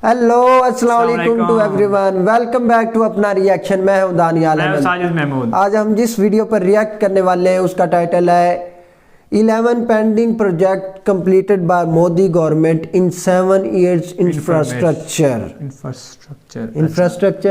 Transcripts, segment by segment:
Hello अस्सलाम वालेकुम to everyone, welcome back to अपना रिएक्शन। मैं हूं दानियाल अहमद। आज हम जिस वीडियो पर रिएक्ट करने वाले हैं उसका टाइटल है 11 pending project completed by Modi government in 7 years. Infrastructure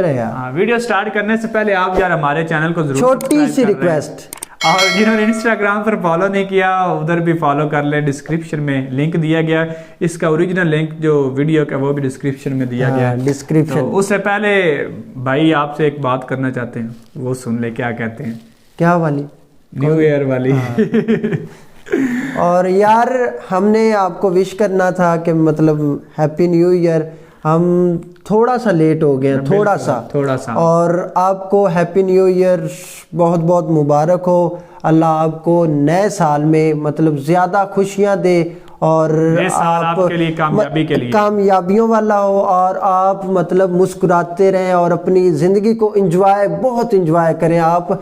है यार। वीडियो स्टार्ट करने से पहले आप यार हमारे चैनल को जरूर छोटी सी रिक्वेस्ट, और जिन्होंने इंस्टाग्राम पर फॉलो नहीं किया उधर भी फॉलो कर ले। डिस्क्रिप्शन में लिंक दिया गया, इसका ओरिजिनल लिंक जो वीडियो का वो भी डिस्क्रिप्शन में दिया गया है। डिस्क्रिप्शन तो उससे पहले भाई आपसे एक बात करना चाहते हैं, वो सुन ले क्या कहते हैं। क्या वाली? न्यू ईयर वाली। और यार हमने आपको विश करना था कि मतलब हैप्पी न्यू ईयर। हम थोड़ा सा लेट हो गए, थोड़ा सा। और आपको हैप्पी न्यू ईयर बहुत बहुत मुबारक हो। अल्लाह आपको नए साल में मतलब ज़्यादा खुशियां दे और आपके लिए कामयाबियों वाला हो, और आप मतलब मुस्कुराते रहें और अपनी ज़िंदगी को बहुत इंजॉय करें आप,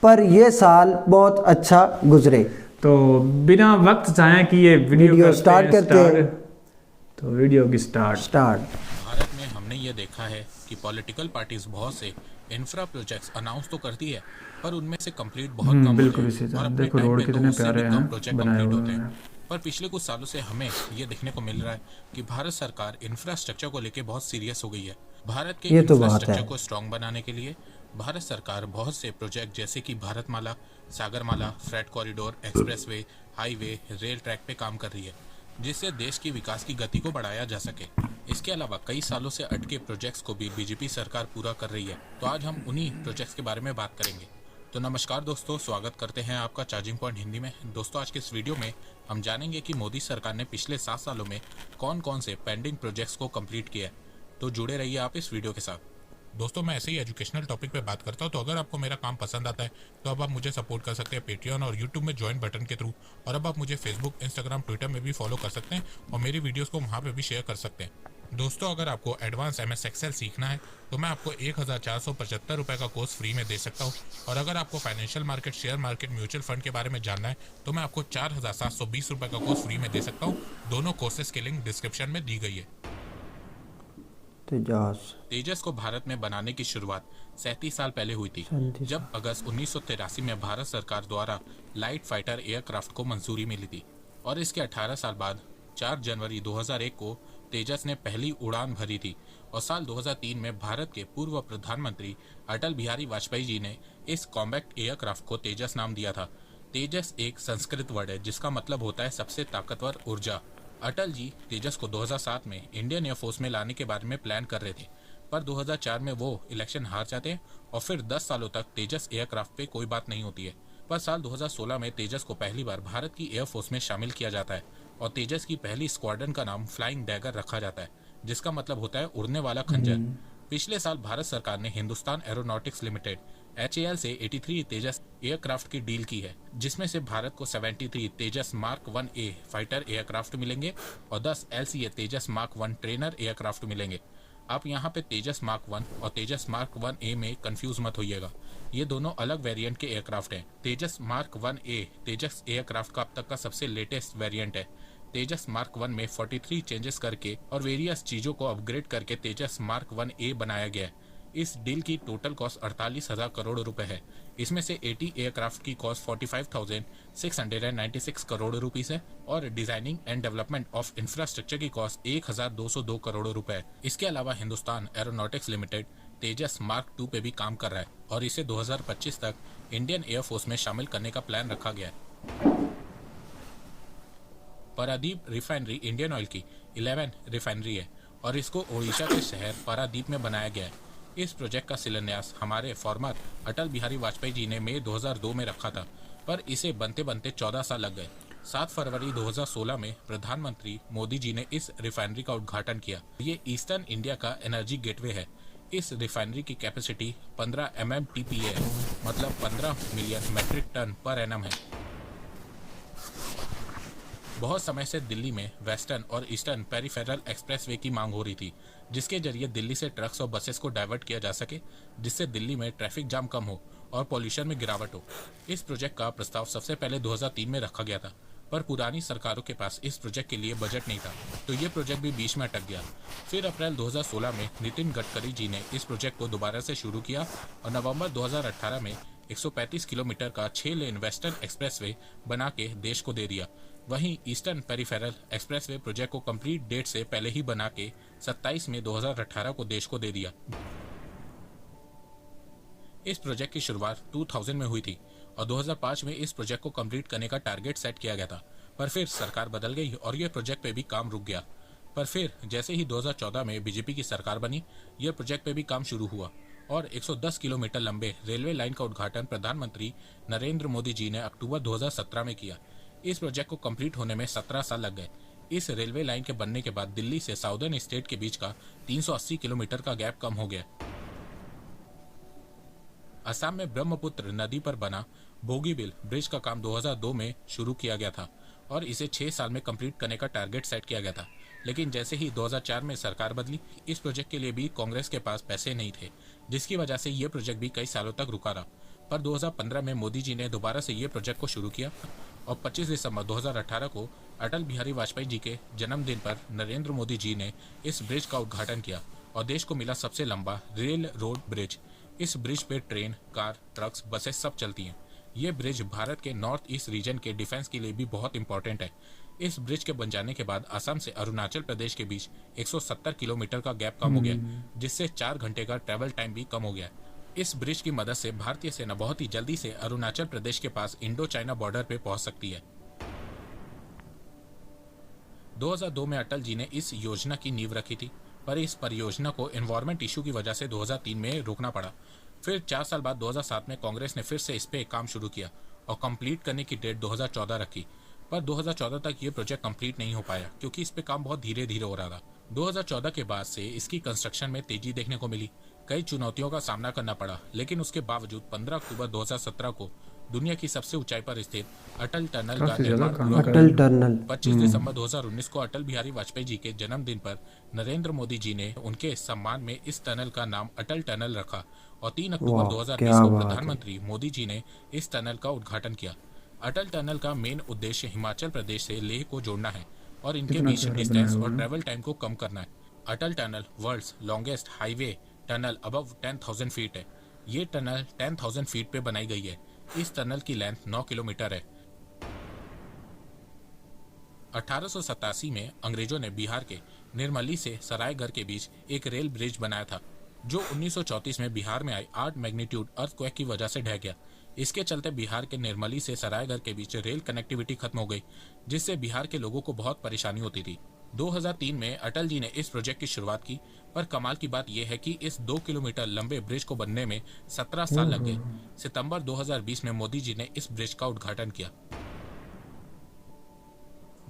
पर ये साल बहुत अच्छा गुजरे। तो बिना वक्त जाया कि ये वीडियो स्टार्ट करते हैं। तो वीडियो की स्टार्ट। भारत में हमने ये देखा है कि पॉलिटिकल पार्टीज बहुत से इंफ्रा प्रोजेक्ट्स अनाउंस तो करती है, पर उनमें से कंप्लीट बहुत कम बिल्कुल होते हैं और अपने देखो टाइम रोड पे कितने तो प्यारे हैं प्रोजेक्ट बनाए कंप्लीट हुए होते हैं। हैं। पर पिछले कुछ सालों से हमें ये देखने को मिल रहा है कि भारत सरकार इंफ्रास्ट्रक्चर को लेकर बहुत सीरियस हो गई है। भारत के इंफ्रास्ट्रक्चर को स्ट्रॉन्ग बनाने के लिए भारत सरकार बहुत से प्रोजेक्ट जैसे कि Bharatmala, Sagarmala, freight corridor, expressway, highway, rail track पे काम कर रही है, जिससे देश की विकास की गति को बढ़ाया जा सके। इसके अलावा कई सालों से अटके प्रोजेक्ट्स को भी बीजेपी सरकार पूरा कर रही है। तो आज हम उन्हीं प्रोजेक्ट्स के बारे में बात करेंगे। तो नमस्कार दोस्तों, स्वागत करते हैं आपका चार्जिंग पॉइंट हिंदी में। दोस्तों आज के इस वीडियो में हम जानेंगे कि मोदी सरकार ने पिछले 7 सालों में कौन कौन से पेंडिंग प्रोजेक्ट्स को कंप्लीट किया है। तो जुड़े रहिए आप इस वीडियो के साथ। दोस्तों मैं ऐसे ही एजुकेशनल टॉपिक पे बात करता हूँ, तो अगर आपको मेरा काम पसंद आता है तो अब आप मुझे सपोर्ट कर सकते हैं पेट्रियन और यूट्यूब में ज्वाइन बटन के थ्रू, और अब आप मुझे फेसबुक, इंस्टाग्राम, ट्विटर में भी फॉलो कर सकते हैं और मेरी वीडियोस को वहाँ पे भी शेयर कर सकते हैं। दोस्तों अगर आपको एडवांस MS एक्सेल सीखना है तो मैं आपको 1475 रुपये का कोर्स फ्री में दे सकता हूँ, और अगर आपको financial market, share market, mutual fund के बारे में जानना है तो मैं आपको 4720 रुपये का कोर्स फ्री में दे सकता हूँ। दोनों कोर्सेज की लिंक डिस्क्रिप्शन में दी गई है। तेजस को भारत में बनाने की शुरुआत 37 साल पहले हुई थी, जब अगस्त 1983 में भारत सरकार द्वारा लाइट फाइटर एयरक्राफ्ट को मंजूरी मिली थी, और इसके 18 साल बाद 4 जनवरी 2001 को तेजस ने पहली उड़ान भरी थी। और साल 2003 में भारत के पूर्व प्रधानमंत्री अटल बिहारी वाजपेयी जी ने इस कॉम्बैक्ट एयरक्राफ्ट को तेजस नाम दिया था। तेजस एक संस्कृत वर्ड है जिसका मतलब होता है सबसे ताकतवर ऊर्जा। अटल जी तेजस को 2007 में इंडियन एयरफोर्स में लाने के बारे में प्लान कर रहे थे, पर 2004 में वो इलेक्शन हार जाते हैं और फिर 10 सालों तक तेजस एयरक्राफ्ट पे कोई बात नहीं होती है। पर साल 2016 में तेजस को पहली बार भारत की एयरफोर्स में शामिल किया जाता है और तेजस की पहली स्क्वाड्रन का नाम फ्लाइंग डैगर रखा जाता है, जिसका मतलब होता है उड़ने वाला खंजर। पिछले साल भारत सरकार ने हिंदुस्तान एरोनॉटिक्स लिमिटेड HAL से 83 तेजस एयरक्राफ्ट की डील की है, जिसमें से भारत को 73 तेजस मार्क 1A फाइटर एयरक्राफ्ट मिलेंगे और 10 LCA तेजस मार्क 1 ट्रेनर एयरक्राफ्ट मिलेंगे। आप यहाँ पे तेजस मार्क 1 और तेजस मार्क 1A में कंफ्यूज मत होइएगा, ये दोनों अलग वेरिएंट के एयरक्राफ्ट हैं। तेजस मार्क 1A तेजस एयरक्राफ्ट का अब तक का सबसे लेटेस्ट वेरिएंट है। तेजस मार्क 1 में 43 चेंजेस करके और वेरियस चीज़ों को अपग्रेड करके तेजस मार्क 1A बनाया गया है। इस डील की टोटल कॉस्ट 48,000 करोड़ रुपए है। इसमें से 80 एयरक्राफ्ट की कॉस्ट 45,696 करोड़ रुपीस है और designing and development of infrastructure की कॉस्ट 1,202 करोड़ रुपए है। इसके अलावा हिंदुस्तान एरोनॉटिक्स लिमिटेड तेजस मार्क 2 पे भी काम कर रहा है और इसे 2025 तक इंडियन एयरफोर्स में शामिल करने का प्लान रखा गया है। पारादीप रिफाइनरी इंडियन ऑयल की 11 रिफाइनरी है और इसको ओडिशा के शहर पारादीप में बनाया गया है। इस प्रोजेक्ट का शिलान्यास हमारे फॉर्मर अटल बिहारी वाजपेयी जी ने मई 2002 में रखा था, पर इसे बनते बनते 14 साल लग गए। 7 फरवरी 2016 में प्रधानमंत्री मोदी जी ने इस रिफाइनरी का उद्घाटन किया। ये ईस्टर्न इंडिया का एनर्जी गेटवे है। इस रिफाइनरी की कैपेसिटी 15 MMTPA है, मतलब 15 million metric ton per annum है। बहुत समय से दिल्ली में वेस्टर्न और ईस्टर्न पेरिफेरल एक्सप्रेसवे की मांग हो रही थी, जिसके जरिए दिल्ली से ट्रक्स और बसेस को डाइवर्ट किया जा सके, जिससे दिल्ली में ट्रैफिक जाम कम हो और पॉल्यूशन में गिरावट हो। इस प्रोजेक्ट का प्रस्ताव सबसे पहले 2003 में रखा गया था, पर पुरानी सरकारों के पास इस प्रोजेक्ट के लिए बजट नहीं था, तो ये प्रोजेक्ट भी बीच में अटक गया। फिर अप्रैल 2016 में नितिन गडकरी जी ने इस प्रोजेक्ट को दोबारा से शुरू किया और नवंबर 2018 में 135 किलोमीटर का 6 लेन वेस्टर्न एक्सप्रेसवे बना के देश को दे दिया। वहीं ईस्टर्न पेरिफेरल एक्सप्रेसवे प्रोजेक्ट को कंप्लीट डेट से पहले ही बना के 27 मई 2018 को देश को दे दिया। इस प्रोजेक्ट की शुरुआत 2000 में हुई थी और 2005 में इस प्रोजेक्ट को कंप्लीट करने का टारगेट सेट किया गया था, पर फिर सरकार बदल गई और यह प्रोजेक्ट पे भी काम रुक गया। पर फिर जैसे ही 2014 में बीजेपी की सरकार बनी, यह प्रोजेक्ट पे भी काम शुरू हुआ और 110 किलोमीटर लंबे रेलवे लाइन का उद्घाटन प्रधानमंत्री नरेंद्र मोदी जी ने अक्टूबर 2017 में किया। इस प्रोजेक्ट को कंप्लीट होने में 17 साल लग गए। इस रेलवे लाइन के बनने के बाद दिल्ली से साउदर्न स्टेट के बीच का 380 किलोमीटर का गैप कम हो गया। असम में ब्रह्मपुत्र नदी पर बना बोगीबिल ब्रिज का काम 2002 में शुरू किया गया था और इसे 6 साल में कंप्लीट करने का टारगेट सेट किया गया था। लेकिन जैसे ही 2004 में सरकार बदली, इस प्रोजेक्ट के लिए भी कांग्रेस के पास पैसे नहीं थे, जिसकी वजह से ये प्रोजेक्ट भी कई सालों तक रुका रहा। पर 2015 में मोदी जी ने दोबारा से ये प्रोजेक्ट को शुरू किया और 25 दिसंबर 2018 को अटल बिहारी वाजपेयी जी के जन्मदिन पर नरेंद्र मोदी जी ने इस ब्रिज का उद्घाटन किया और देश को मिला सबसे लंबा रेल रोड ब्रिज। इस ब्रिज पे ट्रेन, कार, ट्रक्स, बसेस सब चलती हैं। ये ब्रिज भारत के नॉर्थ ईस्ट रीजन के डिफेंस के लिए भी बहुत इंपॉर्टेंट है। इस ब्रिज के बन जाने के बाद असम से अरुणाचल प्रदेश के बीच 170 किलोमीटर का गैप कम हो गया, जिससे 4 घंटे का ट्रैवल टाइम भी कम हो गया। इस ब्रिज की मदद से भारतीय सेना बहुत ही जल्दी से अरुणाचल प्रदेश के पास इंडो चाइना बॉर्डर पे पहुंच सकती है। 2002 में अटल जी ने इस योजना की नींव रखी थी, पर इस परियोजना को एनवायरमेंट इशू की वजह से 2003 में रोकना पड़ा। फिर 4 साल बाद 2007 में कांग्रेस ने फिर से इस पे काम शुरू किया और कंप्लीट करने की डेट 2014 रखी, पर 2014 तक ये प्रोजेक्ट कंप्लीट नहीं हो पाया क्योंकि इस पे काम बहुत धीरे धीरे हो रहा था। 2014 के बाद से इसकी कंस्ट्रक्शन में तेजी देखने को मिली। कई चुनौतियों का सामना करना पड़ा, लेकिन उसके बावजूद 15 अक्टूबर 2017 को दुनिया की सबसे ऊंचाई पर स्थित अटल टनल का निर्माण हुआ। अटल टनल 25 दिसंबर 2019 को अटल बिहारी वाजपेयी जी के जन्मदिन पर नरेंद्र मोदी जी ने उनके सम्मान में इस टनल का नाम अटल टनल रखा और 3 अक्टूबर 2020 को प्रधानमंत्री मोदी जी ने इस टनल का उद्घाटन किया। अटल टनल का मेन उद्देश्य हिमाचल प्रदेश से लेह को जोड़ना है और इनके बीच डिस्टेंस और ट्रेवल टाइम को कम करना है। Atal tunnel world's longest highway tunnel above 10,000 feet है। ये टनल 10,000 फीट पे बनाई गई है। इस टनल की लेंथ 9 किलोमीटर है। 1887 में अंग्रेजों ने बिहार के निर्मली से सरायगढ़ के बीच एक रेल ब्रिज बनाया था, जो 1934 में बिहार में आई 8 मैग्नीट्यूड अर्थक्वेक की वजह से ढह गया। इसके चलते बिहार के निर्मली से सरायगढ़ के बीच रेल कनेक्टिविटी खत्म हो गई, जिससे बिहार के लोगों को बहुत परेशानी होती थी। 2003 में अटल जी ने इस प्रोजेक्ट की शुरुआत की, पर कमाल की बात यह है कि इस 2 किलोमीटर लंबे ब्रिज को बनने में 17 साल लग गए। सितंबर 2020 में मोदी जी ने इस ब्रिज का उद्घाटन किया।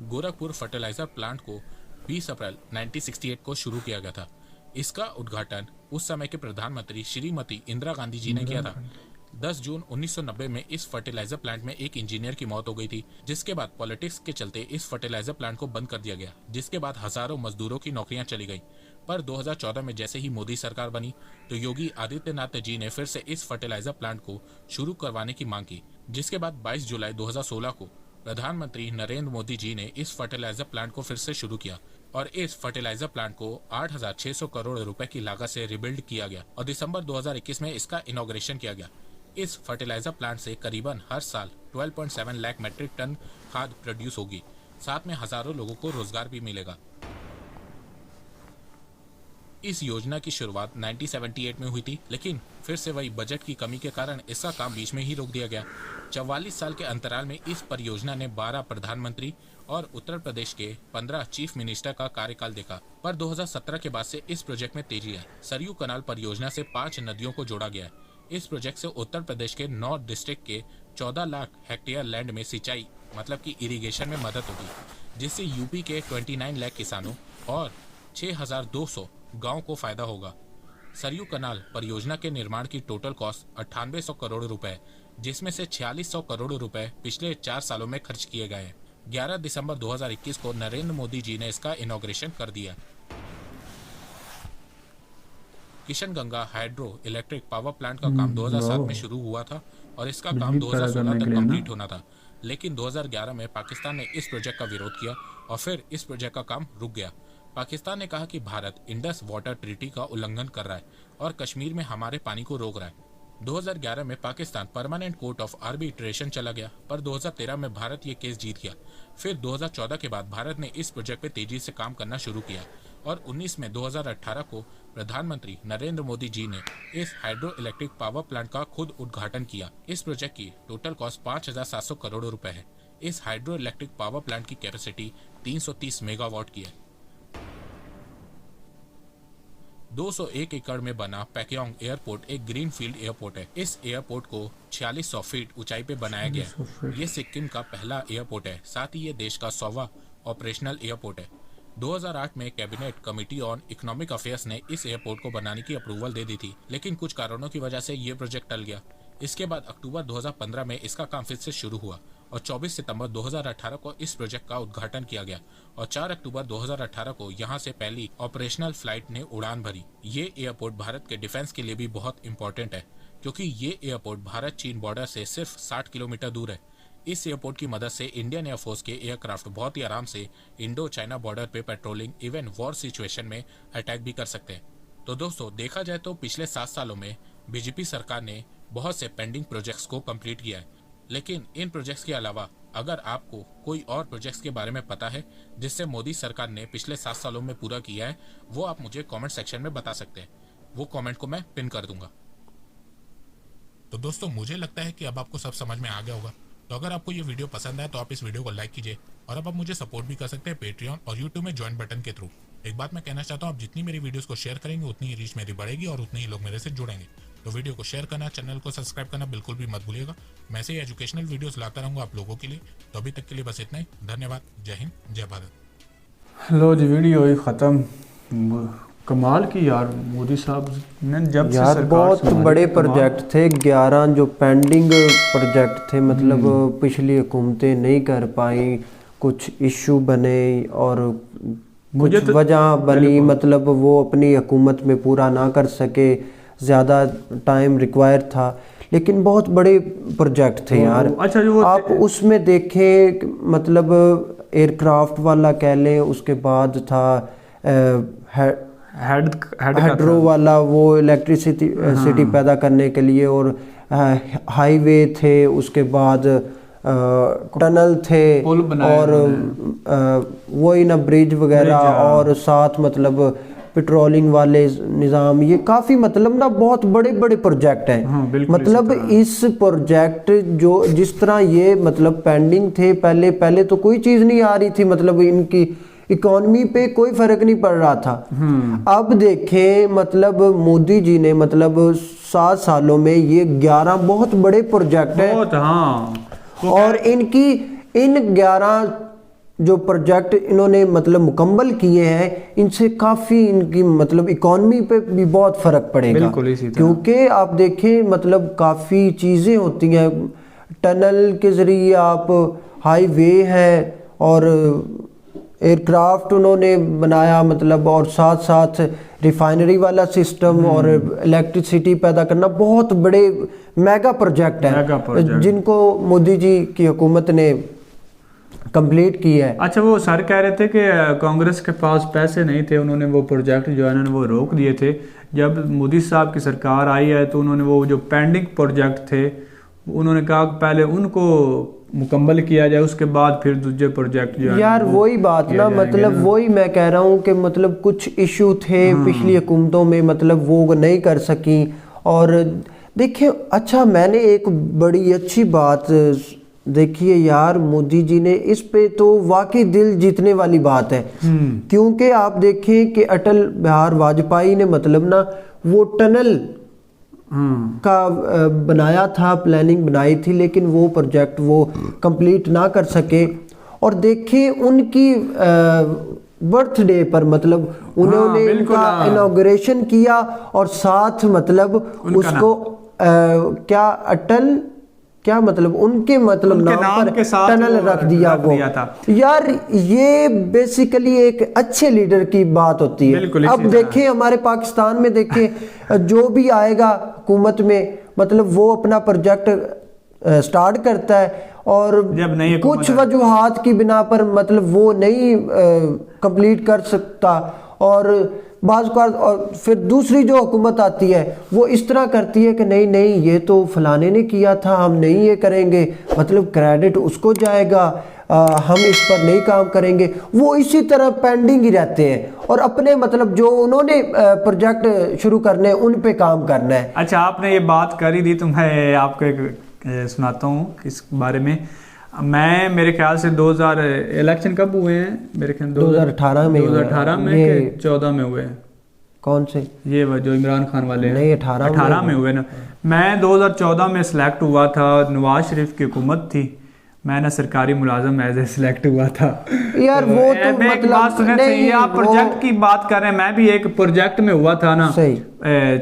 गोरखपुर फर्टिलाइजर प्लांट को 20 अप्रैल 1968 को शुरू किया गया था। इसका उद्घाटन उस समय के प्रधानमंत्री श्रीमती इंदिरा गांधी जी ने किया था। 10 जून 1990 में इस फर्टिलाइजर प्लांट में एक इंजीनियर की मौत हो गई थी, जिसके बाद पॉलिटिक्स के चलते इस फर्टिलाइजर प्लांट को बंद कर दिया गया, जिसके बाद हजारों मजदूरों की नौकरियां चली गईं। पर 2014 में जैसे ही मोदी सरकार बनी, तो योगी आदित्यनाथ जी ने फिर से इस फर्टिलाइजर प्लांट को शुरू करवाने की मांग की, जिसके बाद 22 जुलाई 2016 को प्रधानमंत्री नरेंद्र मोदी जी ने इस फर्टिलाइजर प्लांट को फिर से शुरू किया और इस फर्टिलाइजर प्लांट को 8,600 करोड़ रुपए की लागत से रिबिल्ड किया गया और दिसंबर 2021 में इसका इनॉग्रेशन किया गया। इस फर्टिलाइजर प्लांट से करीबन हर साल 12.7 लाख मैट्रिक टन खाद प्रोड्यूस होगी, साथ में हजारों लोगों को रोजगार भी मिलेगा। इस योजना की शुरुआत 1978 में हुई थी, लेकिन फिर से वही बजट की कमी के कारण इसका काम बीच में ही रोक दिया गया। 44 साल के अंतराल में इस परियोजना ने 12 प्रधानमंत्री और उत्तर प्रदेश के 15 चीफ मिनिस्टर का कार्यकाल देखा, पर 2017 के बाद से इस प्रोजेक्ट में तेजी है। सरयू कनाल परियोजना से 5 नदियों को जोड़ा गया है। इस प्रोजेक्ट से उत्तर प्रदेश के 9 डिस्ट्रिक्ट के 14 लाख हेक्टेयर लैंड में सिंचाई मतलब कि इरिगेशन में मदद होगी, जिससे यूपी के 29 लाख किसानों और 6,200 गांव को फायदा होगा। सरयू कनाल परियोजना के निर्माण की टोटल कॉस्ट 9800 करोड़ रुपए, जिसमें से 4600 करोड़ रुपए पिछले 4 सालों में खर्च किए गए हैं। 11 दिसंबर 2021 को नरेंद्र मोदी जी ने इसका इनॉग्रेशन कर दिया। Kishan Ganga hydro electric power plant का काम 2007 में शुरू हुआ था और इसका काम 2016 तक कंप्लीट होना था। लेकिन 2011 में पाकिस्तान ने इस प्रोजेक्ट का विरोध किया और फिर इस प्रोजेक्ट का काम रुक गया। पाकिस्तान ने कहा कि भारत इंडस वाटर ट्रीटी का उल्लंघन कर रहा है और कश्मीर में हमारे पानी को रोक रहा है। 2011 में Pakistan permanent court of arbitration चला गया, पर 2013 में भारत ये केस जीत गया। फिर 2014 के बाद भारत ने इस प्रोजेक्ट पे तेजी से काम करना शुरू किया और 19 में 2018 को प्रधानमंत्री नरेंद्र मोदी जी ने इस हाइड्रो इलेक्ट्रिक पावर प्लांट का खुद उद्घाटन किया। इस प्रोजेक्ट की टोटल कॉस्ट 5,700 करोड़ रुपए है। इस हाइड्रो इलेक्ट्रिक पावर प्लांट की कैपेसिटी 330 मेगावाट की है। 201 एकड़ में बना पैक्योंग एयरपोर्ट एक ग्रीन फील्ड एयरपोर्ट है। इस एयरपोर्ट को 4600 फीट ऊंचाई पे बनाया गया है। ये सिक्किम का पहला एयरपोर्ट है, साथ ही ये देश का 100वां ऑपरेशनल एयरपोर्ट है। 2008 में cabinet committee on economic affairs ने इस एयरपोर्ट को बनाने की अप्रूवल दे दी थी, लेकिन कुछ कारणों की वजह से ये प्रोजेक्ट टल गया। इसके बाद अक्टूबर 2015 में इसका काम फिर से शुरू हुआ और 24 सितंबर 2018 को इस प्रोजेक्ट का उद्घाटन किया गया और 4 अक्टूबर 2018 को यहां से पहली ऑपरेशनल फ्लाइट ने उड़ान भरी। ये एयरपोर्ट भारत के डिफेंस के लिए भी बहुत इंपॉर्टेंट है, क्योंकि ये एयरपोर्ट भारत चीन बॉर्डर से सिर्फ 60 किलोमीटर दूर है। इस एयरपोर्ट की मदद से इंडियन एयरफोर्स के एयरक्राफ्ट बहुत ही आराम से इंडो चाइना बॉर्डर पे पेट्रोलिंग, इवन वॉर सिचुएशन में अटैक भी कर सकते हैं। तो दोस्तों, देखा जाए तो पिछले 7 सालों में बीजेपी सरकार ने बहुत से पेंडिंग प्रोजेक्ट्स को कंप्लीट किया है, लेकिन इन प्रोजेक्ट्स के अलावा अगर आपको कोई और प्रोजेक्ट्स के बारे में पता है जिससे मोदी सरकार ने पिछले 7 सालों में पूरा किया है, वो आप मुझे कमेंट सेक्शन में बता सकते हैं। वो कमेंट को मैं पिन कर दूंगा। तो दोस्तों, मुझे लगता है कि अब आपको सब समझ में आ गया होगा। तो अगर आपको ये वीडियो पसंद आए तो आप इस वीडियो को लाइक कीजिए और अब आप मुझे सपोर्ट भी कर सकते हैं पेट्रियन और यूट्यूब में ज्वाइन बटन के थ्रू। एक बात मैं कहना चाहता हूँ, आप जितनी मेरी वीडियोस को शेयर करेंगे उतनी ही रीच मेरी बढ़ेगी और उतने ही लोग मेरे से जुड़ेंगे। तो वीडियो को शेयर करना, चैनल को सब्सक्राइब करना बिल्कुल भी मत भूलिएगा। मैं ऐसे ही एजुकेशनल वीडियोस लाता रहूँगा आप लोगों के लिए। तो अभी तक के लिए बस इतना ही। धन्यवाद। जय हिंद, जय भारत। लो जी, वीडियो ही ख़त्म। कमाल की यार, मोदी साहब ने जब से यार सरकार बहुत बड़े प्रोजेक्ट थे, 11 जो पेंडिंग प्रोजेक्ट थे, मतलब पिछली हुकूमतें नहीं कर पाई, कुछ इशू बने और कुछ वजह बनी, मतलब वो अपनी हुकूमत में पूरा ना कर सके, ज़्यादा टाइम रिक्वायर था, लेकिन बहुत बड़े प्रोजेक्ट थे यार। अच्छा, जो आप उसमें देखें, मतलब एयरक्राफ्ट वाला कह लें, उसके बाद था हाइड्रो वाला, वो इलेक्ट्रिसिटी सिटी पैदा करने के लिए, और हाईवे थे, उसके बाद टनल थे, और वही ना ब्रिज वगैरह, और साथ मतलब पेट्रोलिंग वाले निज़ाम, ये काफ़ी मतलब ना बहुत बड़े बड़े प्रोजेक्ट हैं। मतलब इस प्रोजेक्ट जो जिस तरह ये मतलब पेंडिंग थे, पहले तो कोई चीज़ नहीं आ रही थी, मतलब इनकी इकोनॉमी पे कोई फर्क नहीं पड़ रहा था। अब देखें, मतलब मोदी जी ने मतलब 7 सालों में ये 11 बहुत बड़े प्रोजेक्ट हैं। और इन 11 जो प्रोजेक्ट इन्होंने मतलब मुकम्मल किए हैं, इनसे काफ़ी इनकी मतलब इकोनॉमी पे भी बहुत फ़र्क पड़ेगा। क्योंकि आप देखें, मतलब काफ़ी चीज़ें होती हैं, टनल के ज़रिए आप, हाईवे है, और एयरक्राफ्ट उन्होंने बनाया, मतलब, और साथ साथ रिफाइनरी वाला सिस्टम और इलेक्ट्रिसिटी पैदा करना, बहुत बड़े मेगा प्रोजेक्ट हैं जिनको मोदी जी की हुकूमत ने कंप्लीट किया है। अच्छा, वो सर कह रहे थे कि कांग्रेस के पास पैसे नहीं थे, उन्होंने वो प्रोजेक्ट जो है वो रोक दिए थे। जब मोदी साहब की सरकार आई है तो उन्होंने वो जो पेंडिंग प्रोजेक्ट थे, उन्होंने कहा पहले उनको मुकम्मल किया जाए, उसके बाद फिर दूसरे प्रोजेक्ट जो है यार वही बात ना, मतलब वही मैं कह रहा हूँ कि मतलब कुछ इशू थे पिछली हुकूमतों में, मतलब वो नहीं कर सकी। और देखिए, अच्छा, मैंने एक बड़ी अच्छी बात देखिए यार, मोदी जी ने इस पे तो वाकई दिल जीतने वाली बात है। क्योंकि आप देखें कि अटल बिहारी वाजपेयी ने मतलब ना वो टनल का बनाया था, प्लानिंग बनाई थी, लेकिन वो प्रोजेक्ट वो कंप्लीट ना कर सके। और देखिए उनकी बर्थडे पर मतलब उन्होंने इनका इनॉग्रेशन किया और साथ मतलब उसको क्या अटल क्या मतलब उनके मतलब नाम पर टनल रख दिया वो यार, ये बेसिकली एक अच्छे लीडर की बात होती है। अब देखें हमारे पाकिस्तान में देखें जो भी आएगा हुकूमत में, मतलब वो अपना प्रोजेक्ट स्टार्ट करता है और जब नहीं कुछ वजूहात की बिना पर मतलब वो नहीं कंप्लीट कर सकता, और बाज़ और फिर दूसरी जो हुकूमत आती है वो इस तरह करती है कि नहीं नहीं ये तो फलाने ने किया था, हम नहीं ये करेंगे, मतलब क्रेडिट उसको जाएगा, हम इस पर नहीं काम करेंगे। वो इसी तरह पेंडिंग ही रहते हैं और अपने मतलब जो उन्होंने प्रोजेक्ट शुरू करने हैं उन पे काम करना है। अच्छा, आपने ये बात कर ही दी तो मैं आपको एक सुनाता हूँ इस बारे में। मेरे ख्याल से 2000 इलेक्शन कब हुए हैं? मेरे ख्याल 2018 में 2018 में कि 14 में हुए हैं? कौन से? ये जो इमरान खान वाले हैं। नहीं, 18 में हुए ना। मैं 2014 में सिलेक्ट हुआ था, नवाज शरीफ की हुकूमत थी, मैं ना सरकारी मुलाजम एज ए सिलेक्ट हुआ था। यार वो तो मतलब नहीं, आप प्रोजेक्ट की बात कर रहे हैं, मैं भी एक प्रोजेक्ट में हुआ था ना। सही।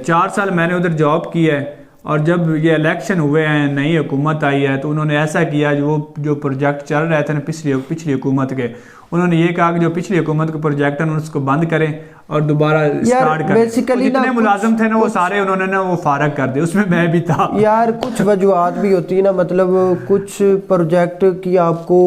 4 साल मैंने उधर जॉब की है, और जब ये इलेक्शन हुए हैं, नई हुकूमत आई है, तो उन्होंने ऐसा किया जो प्रोजेक्ट चल रहे थे ना पिछली हुकूमत के, उन्होंने ये कहा कि जो पिछली हुकूमत के प्रोजेक्ट हैं उसको बंद करें और दोबारा स्टार्ट करें। बेसिकली जितने मुलाजम थे ना वो सारे उन्होंने ना वो फारग कर दिए, उसमें मैं भी था। यार कुछ वजूहात भी होती है ना, मतलब कुछ प्रोजेक्ट की आपको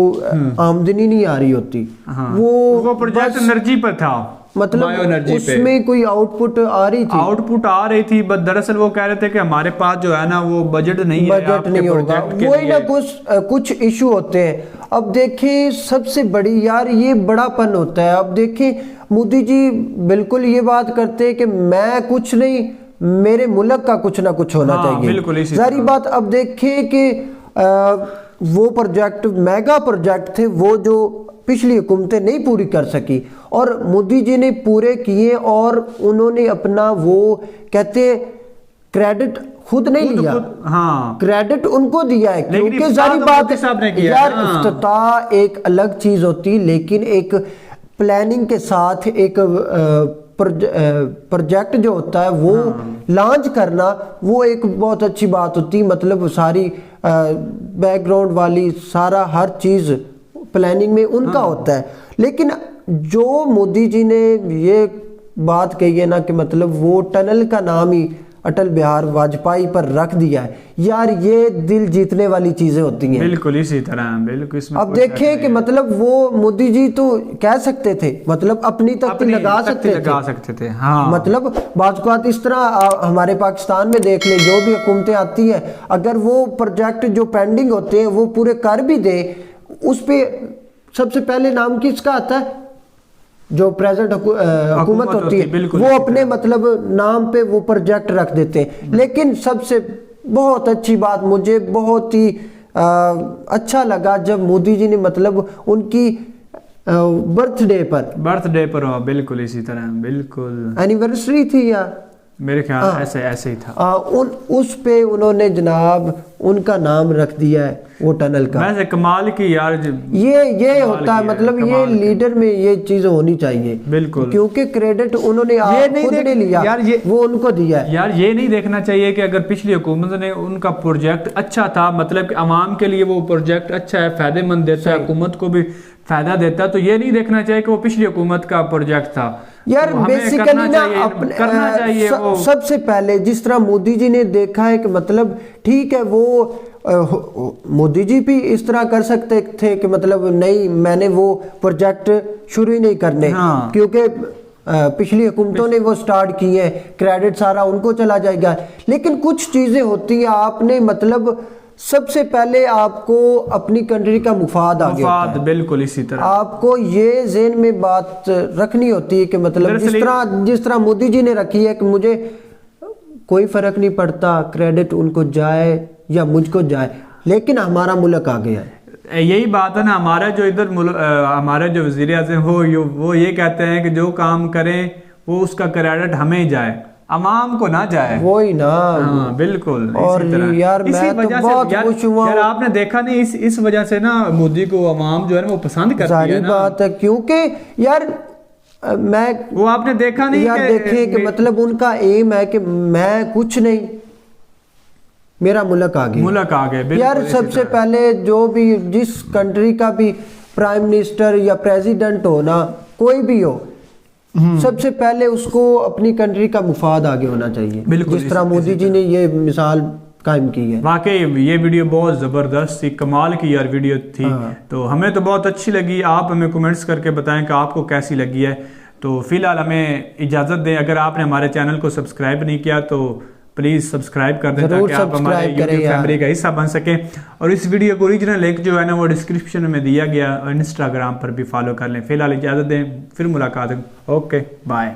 आमदनी नहीं आ रही होती। हाँ, वो प्रोजेक्ट एनर्जी पर था, मतलब उसमें कोई आउटपुट आ रही थी, बस दरअसल वो कह रहे थे कि हमारे पास जो है ना वो बजट नहीं होगा, वही ना कुछ इशू होते हैं। अब देखें सबसे बड़ी यार ये बड़ापन होता है। अब देखें मोदी जी बिल्कुल ये बात करते हैं कि मैं कुछ नहीं, मेरे मुल्क का कुछ ना कुछ होना चाहिए, सारी बात। अब देखें कि वो प्रोजेक्ट मेगा प्रोजेक्ट थे वो जो पिछली हुकूमतें नहीं पूरी कर सकी, और मोदी जी ने पूरे किए, और उन्होंने अपना वो कहते क्रेडिट खुद नहीं लिया। हाँ, क्रेडिट उनको दिया है, क्योंकि सारी बात यार इफ्तिताह एक अलग चीज होती, लेकिन एक प्लानिंग के साथ एक प्रोजेक्ट जो होता है वो लॉन्च करना, वो एक बहुत अच्छी बात होती है। मतलब सारी बैकग्राउंड वाली सारा हर चीज प्लानिंग में उनका होता है। लेकिन जो मोदी जी ने ये बात कही है ना कि मतलब वो टनल का नाम ही अटल बिहारी वाजपेयी पर रख दिया है, यार ये दिल जीतने वाली चीजें होती हैं। बिल्कुल इसी तरह, बिल्कुल इसमें अब देखें कि मतलब वो मोदी जी तो कह सकते थे, मतलब अपनी तख्ती लगा सकते थे। हाँ। मतलब बात इस तरह हमारे पाकिस्तान में देख ले, जो भी हुकूमतें आती हैं, अगर वो प्रोजेक्ट जो पेंडिंग होते हैं वो पूरे कर भी दे, उस पे सबसे पहले नाम किसका आता है? जो प्रेजेंट हुकूमत होती है वो अपने मतलब नाम पे वो प्रोजेक्ट रख देते हैं। लेकिन सबसे बहुत अच्छी बात मुझे बहुत ही अच्छा लगा जब मोदी जी ने मतलब उनकी बर्थडे पर बिल्कुल इसी तरह, बिल्कुल एनिवर्सरी थी या मेरे ख्याल ऐसे ही था, उस पे उन्होंने जनाब उनका नाम रख दिया है वो टनल का। वैसे कमाल की यार, ये होता है, मतलब ये लीडर में ये चीज होनी चाहिए। बिल्कुल, क्योंकि क्रेडिट उन्होंने खुद नहीं लिया यार, ये वो उनको दिया है। यार ये नहीं देखना चाहिए कि अगर पिछली हुकूमत ने उनका प्रोजेक्ट अच्छा था, मतलब कि अवाम के लिए वो प्रोजेक्ट अच्छा है, फायदेमंद देता है, हुकूमत को भी फायदा देता है, तो ये नहीं देखना चाहिए कि वो पिछली हुकूमत का प्रोजेक्ट था। यार बेसिकली ना करना चाहिए सबसे पहले, जिस तरह मोदी जी ने देखा है कि मतलब ठीक है वो मोदी जी भी इस तरह कर सकते थे कि मतलब नहीं मैंने वो प्रोजेक्ट शुरू ही नहीं करने। हाँ। क्योंकि पिछली हुकूमतों ने वो स्टार्ट किए हैं, क्रेडिट सारा उनको चला जाएगा। लेकिन कुछ चीजें होती हैं, आपने मतलब सबसे पहले आपको अपनी कंट्री का मुफाद आगे होता है। बिल्कुल इसी तरह आपको ये ज़हन में बात रखनी होती है कि मतलब जिस तरह मोदी जी ने रखी है कि मुझे कोई फर्क नहीं पड़ता क्रेडिट उनको जाए या मुझको जाए, लेकिन हमारा मुल्क आ गया है। यही बात है ना, हमारा जो इधर हमारे जो वज़ीर आज़म वो ये कहते हैं कि जो काम करें वो उसका क्रेडिट हमें ही जाए, अवाम को ना जाए। वही ना। हाँ, बिल्कुल। और यार मैं तो बहुत खुश हुआ। यार आपने देखा नहीं, इस वजह से ना मोदी को अवाम जो है ना वो पसंद करती है ना। बात है, क्योंकि यार वो आपने देखा नहीं यार देखे कि मतलब उनका एम है कि मैं कुछ नहीं, मेरा मुल्क आ गया। यार सबसे पहले जो भी जिस कंट्री का भी प्राइम मिनिस्टर या प्रेसिडेंट हो ना, कोई भी हो, सबसे पहले उसको अपनी कंट्री का मुफाद आगे होना चाहिए। जिस तरह मोदी जी ने ये मिसाल कायम की है। वाकई ये वीडियो बहुत ज़बरदस्त थी, कमाल की यार वीडियो थी। तो हमें तो बहुत अच्छी लगी, आप हमें कमेंट्स करके बताएं कि आपको कैसी लगी है। तो फिलहाल हमें इजाज़त दें, अगर आपने हमारे चैनल को सब्सक्राइब नहीं किया तो प्लीज़ सब्सक्राइब कर दें ताकि आप हमारे यूट्यूब फैमिली का हिस्सा बन सकें। और इस वीडियो को ओरिजिनल लिंक जो है ना वो डिस्क्रिप्शन में दिया गया, और इंस्टाग्राम पर भी फॉलो कर लें। फिलहाल इजाज़त दें, फिर मुलाकात। Okay bye.